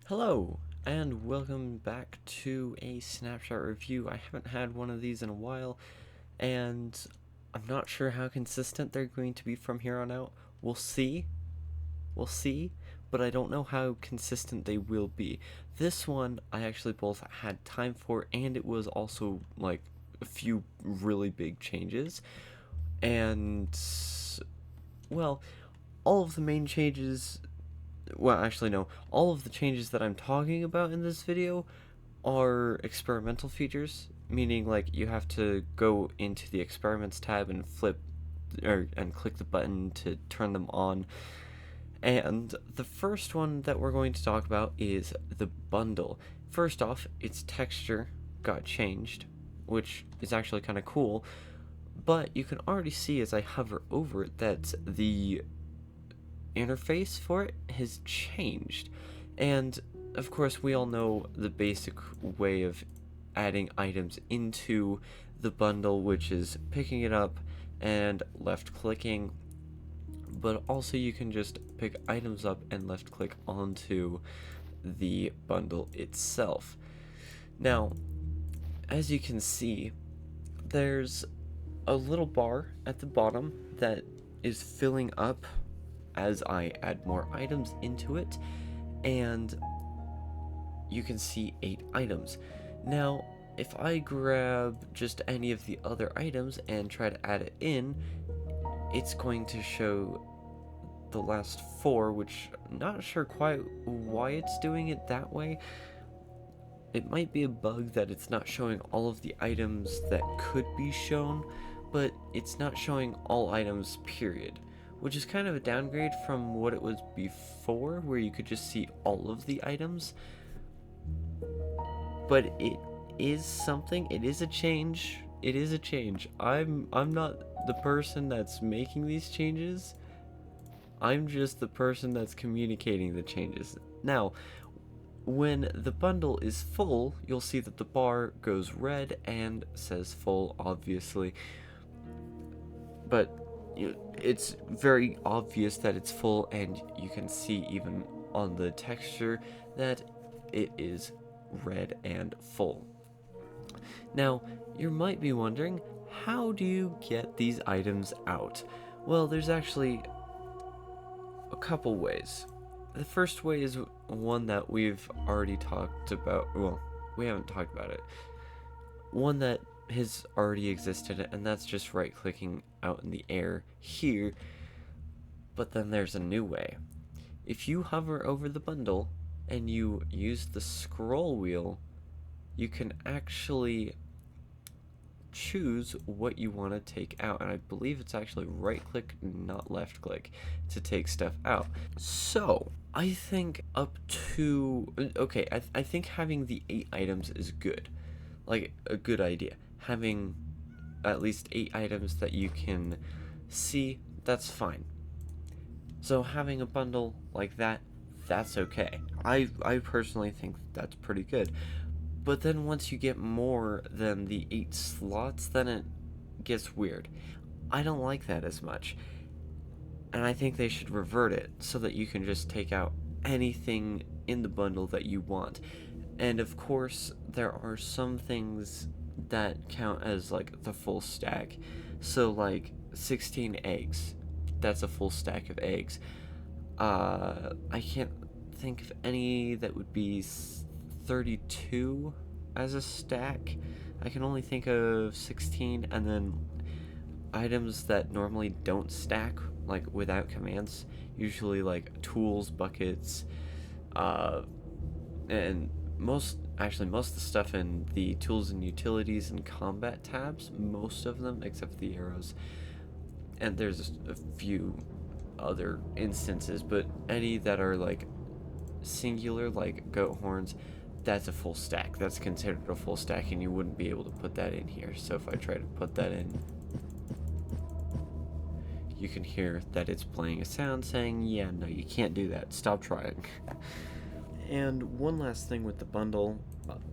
Hello, and welcome back to a Snapshot review. I haven't had one of these in a while, and I'm not sure how consistent they're going to be from here on out. We'll see. We'll see, but I don't know how consistent they will be. This one, I actually both had time for, and it was also, like, a few really big changes. And, well, all of the main changes well, actually, no. All of the changes that I'm talking about in this video are experimental features, meaning like you have to go into the experiments tab and and click the button to turn them on. And the first one that we're going to talk about is the bundle. First off, its texture got changed, which is actually kind of cool, but you can already see as I hover over it that the interface for it has changed. And of course, we all know the basic way of adding items into the bundle, which is picking it up and left clicking. But also, you can just pick items up and left click onto the bundle itself. Now, as you can see, there's a little bar at the bottom that is filling up as I add more items into it, and you can see 8 items. Now, if I grab just any of the other items and try to add it in, it's going to show the last 4, which I'm not sure quite why it's doing it that way. It might be a bug that it's not showing all of the items that could be shown, but it's not showing all items, period. Which is kind of a downgrade from what it was before, where you could just see all of the items. But it is something, it is a change. It is a change. I'm not the person that's making these changes. I'm just the person that's communicating the changes. Now, when the bundle is full, you'll see that the bar goes red and says full, obviously. But it's very obvious that it's full, and you can see even on the texture that it is red and full. Now, you might be wondering, how do you get these items out? Well, there's actually a couple ways. The first way is one that we've already talked about. Well, we haven't talked about it. One that has already existed, and that's just right clicking out in the air here. But then there's a new way. If you hover over the bundle and you use the scroll wheel, you can actually choose what you want to take out, and I believe it's actually right click, not left click, to take stuff out. So I think up to okay, I think having the 8 items is good, like a good idea. Having at least 8 items that you can see, that's fine. So having a bundle like that, that's okay. I personally think that's pretty good. But then once you get more than the 8 slots, then it gets weird. I don't like that as much. And I think they should revert it so that you can just take out anything in the bundle that you want. And of course, there are some things that count as like the full stack. So like 16 eggs. That's a full stack of eggs. I can't think of any that would be 32 as a stack. I can only think of 16, and then items that normally don't stack, like without commands, usually like tools, buckets, and most of the stuff in the tools and utilities and combat tabs, most of them except for the arrows, and there's a few other instances, but any that are like singular, like goat horns, that's a full stack. That's considered a full stack, and you wouldn't be able to put that in here. So if I try to put that in, you can hear that it's playing a sound saying, yeah, no, you can't do that. Stop trying. And one last thing with the bundle,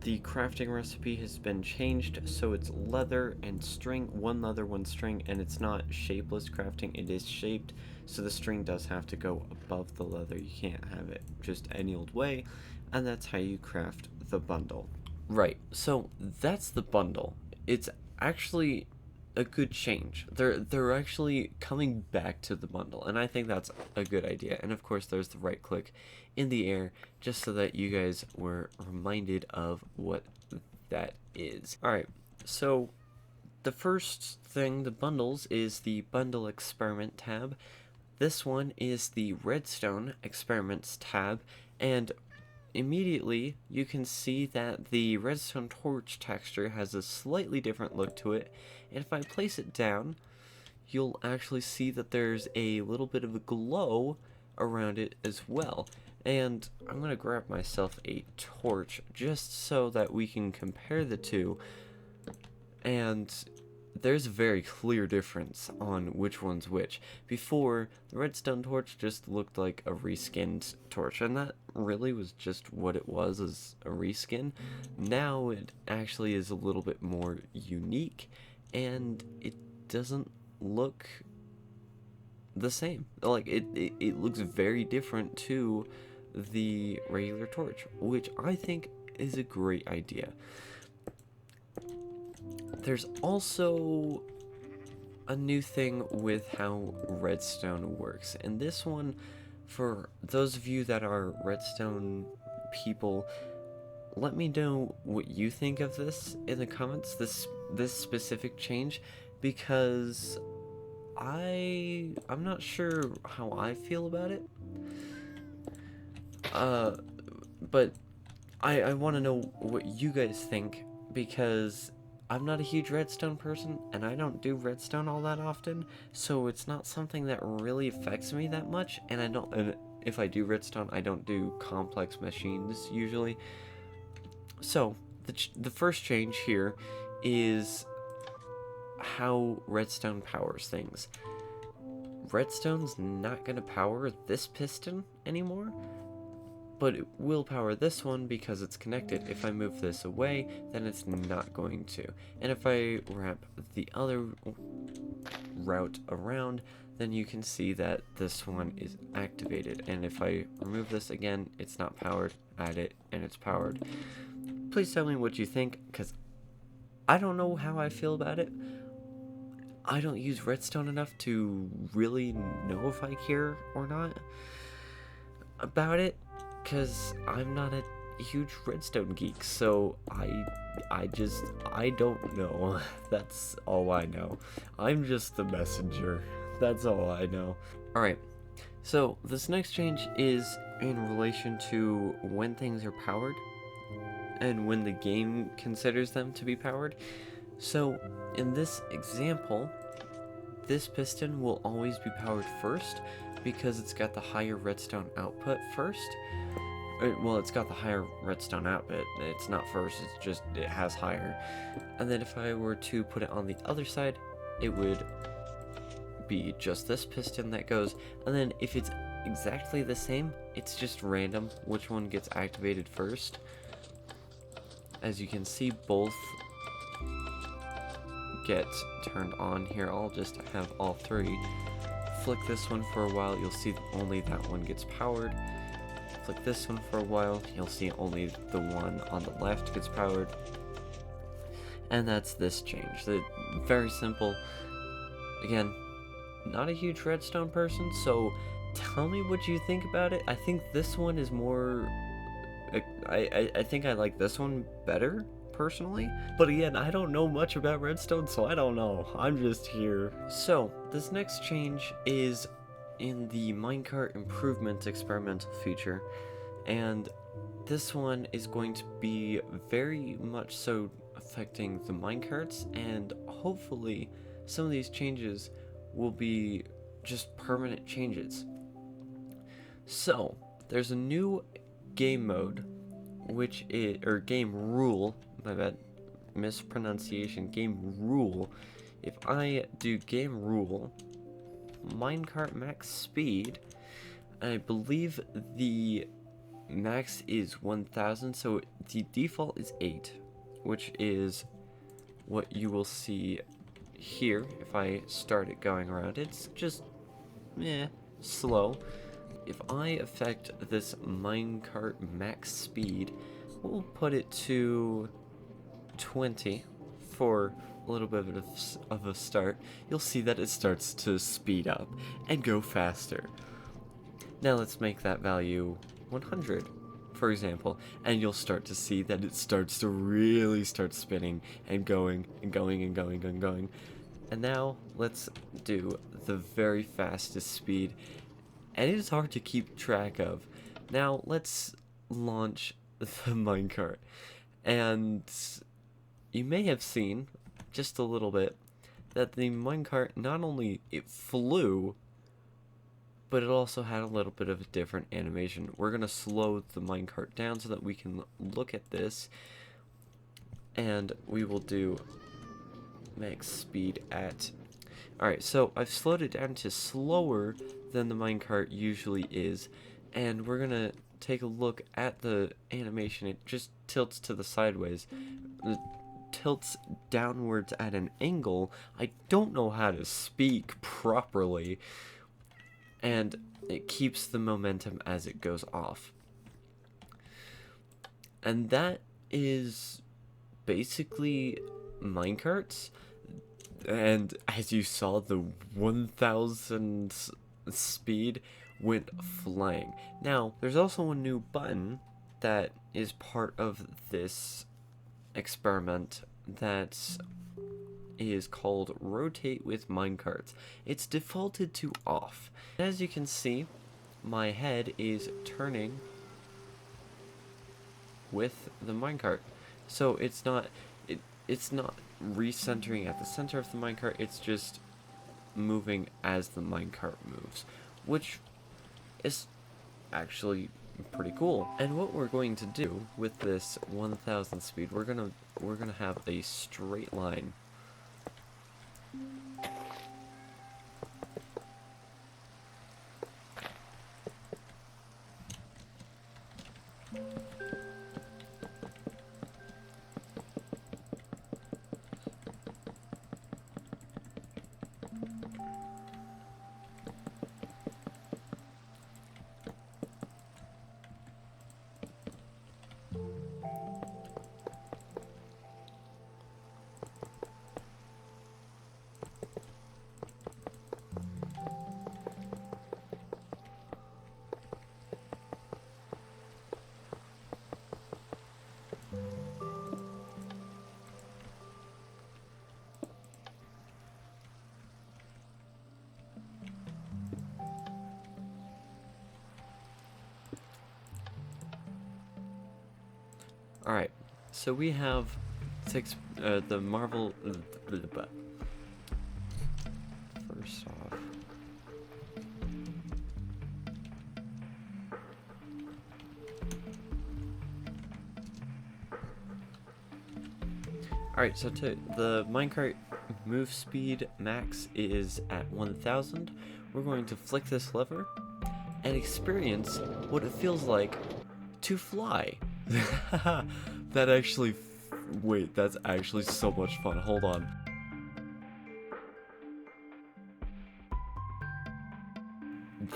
the crafting recipe has been changed, so it's leather and string, 1 leather, 1 string, and it's not shapeless crafting, it is shaped, so the string does have to go above the leather. You can't have it just any old way. and that's how you craft the bundle. Right, so that's the bundle. It's actually a good change. They're actually coming back to the bundle, and I think that's a good idea. And of course, there's the right click in the air, just so that you guys were reminded of what that is. Alright, so the first thing, the bundles, is the bundle experiment tab. This one is the redstone experiments tab, and immediately you can see that the redstone torch texture has a slightly different look to it, and if I place it down, you'll actually see that there's a little bit of a glow around it as well. And I'm going to grab myself a torch just so that we can compare the two, and there's a very clear difference on which one's which. Before, the redstone torch just looked like a reskinned torch, and that really was just what it was, as a reskin. Now it actually is a little bit more unique, and it doesn't look the same. Like, it looks very different to the regular torch, which I think is a great idea. There's also a new thing with how redstone works, and this one, for those of you that are redstone people, let me know what you think of this in the comments, this specific change, because I'm not sure how I feel about it. But I want to know what you guys think, because I'm not a huge redstone person, and I don't do redstone all that often, so it's not something that really affects me that much, and if I do redstone, I don't do complex machines usually. So, the first change here is how redstone powers things. Redstone's not going to power this piston anymore, but it will power this one because it's connected. If I move this away, then it's not going to. And if I wrap the other route around, then you can see that this one is activated. And if I remove this again, it's not powered. Add it, and it's powered. Please tell me what you think, because I don't know how I feel about it. I don't use redstone enough to really know if I care or not about it, because I'm not a huge redstone geek, so I don't know. That's all I know. I'm just the messenger. That's all I know. Alright, so this next change is in relation to when things are powered and when the game considers them to be powered. So in this example, this piston will always be powered first because it's got the higher redstone output first. Well, it's got the higher redstone output. It's not first, it's just, it has higher. And then if I were to put it on the other side, it would be just this piston that goes. And then if it's exactly the same, it's just random which one gets activated first. As you can see, both get turned on here. I'll just have all three. Flick this one for a while, you'll see only that one gets powered. Flick this one for a while, you'll see only the one on the left gets powered. And that's this change. Very simple. Again, not a huge redstone person, so tell me what you think about it. I think this one is more... I think I like this one better, personally. But again, I don't know much about redstone, so I don't know. I'm just here. So, this next change is in the Minecart improvement experimental feature, and this one is going to be very much so affecting the minecarts, and hopefully some of these changes will be just permanent changes. So, there's a new game mode, which is, or game rule, my bad, mispronunciation, game rule. If I do game rule, minecart max speed, I believe the max is 1000, so the default is 8, which is what you will see here. If I start it going around, it's just slow, if I affect this minecart max speed, we'll put it to 20 for a little bit of a start, you'll see that it starts to speed up and go faster. Now let's make that value 100, for example, and you'll start to see that it starts to really start spinning and going and going and going and going. And now let's do the very fastest speed, and it is hard to keep track of. Now let's launch the minecart, and you may have seen just a little bit that the minecart, not only it flew, but it also had a little bit of a different animation. We're gonna slow the minecart down so that we can look at this, and we will do max speed at... Alright, so I've slowed it down to slower than the minecart usually is, and we're gonna take a look at the animation. It just tilts to the sideways. It tilts downwards at an angle. I don't know how to speak properly, and it keeps the momentum as it goes off. And that is basically minecarts. And as you saw, the 1000 speed went flying. Now, there's also a new button that is part of this experiment that is called rotate with minecarts. It's defaulted to off. As you can see, my head is turning with the minecart, so it's not recentering at the center of the minecart, it's just moving as the minecart moves, which is actually pretty cool. And what we're going to do with this 1000 speed, we're gonna have a straight line. Alright, so we have the Marvel... First off... Alright, so the minecart move speed max is at 1000. We're going to flick this lever and experience what it feels like to fly. That actually... Wait, that's actually so much fun. Hold on.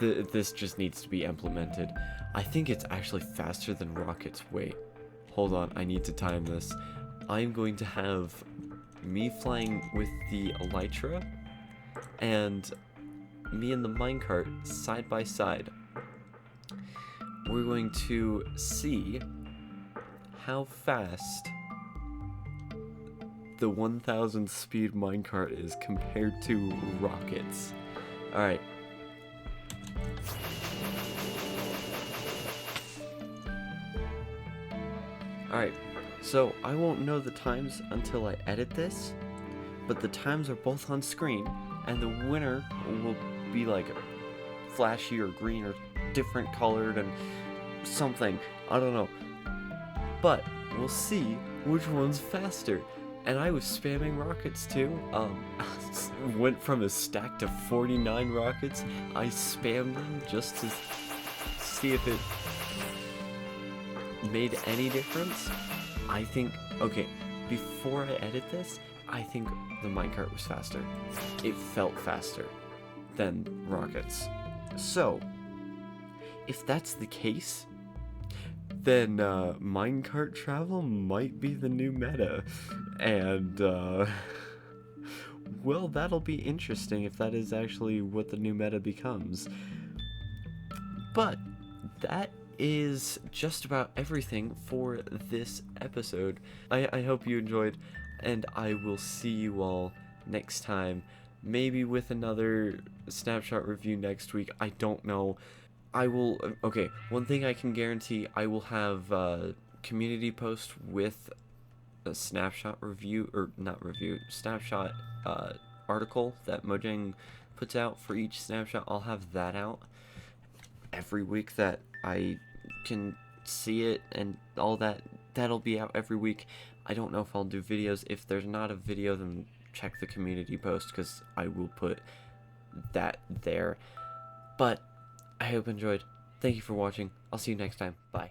This just needs to be implemented. I think it's actually faster than rockets. Wait. Hold on, I need to time this. I'm going to have me flying with the elytra and me and the minecart side by side. We're going to see how fast the 1000 speed minecart is compared to rockets. Alright. Alright, so I won't know the times until I edit this, but the times are both on screen, and the winner will be like flashy or green or different colored and something. I don't know. But we'll see which one's faster. And I was spamming rockets too. Went from a stack to 49 rockets. I spammed them just to see if it made any difference. I think, okay, before I edit this, I think the minecart was faster. It felt faster than rockets. So, if that's the case, then minecart travel might be the new meta. And well, that'll be interesting if that is actually what the new meta becomes. But that is just about everything for this episode. I hope you enjoyed, and I will see you all next time. Maybe with another snapshot review next week. I don't know. I will. Okay, one thing I can guarantee, I will have a community post with a snapshot review, or not review, snapshot article that Mojang puts out for each snapshot. I'll have that out every week that I can see it, and all that. That'll be out every week. I don't know if I'll do videos. If there's not a video, then check the community post, because I will put that there. But I hope you enjoyed. Thank you for watching. I'll see you next time. Bye.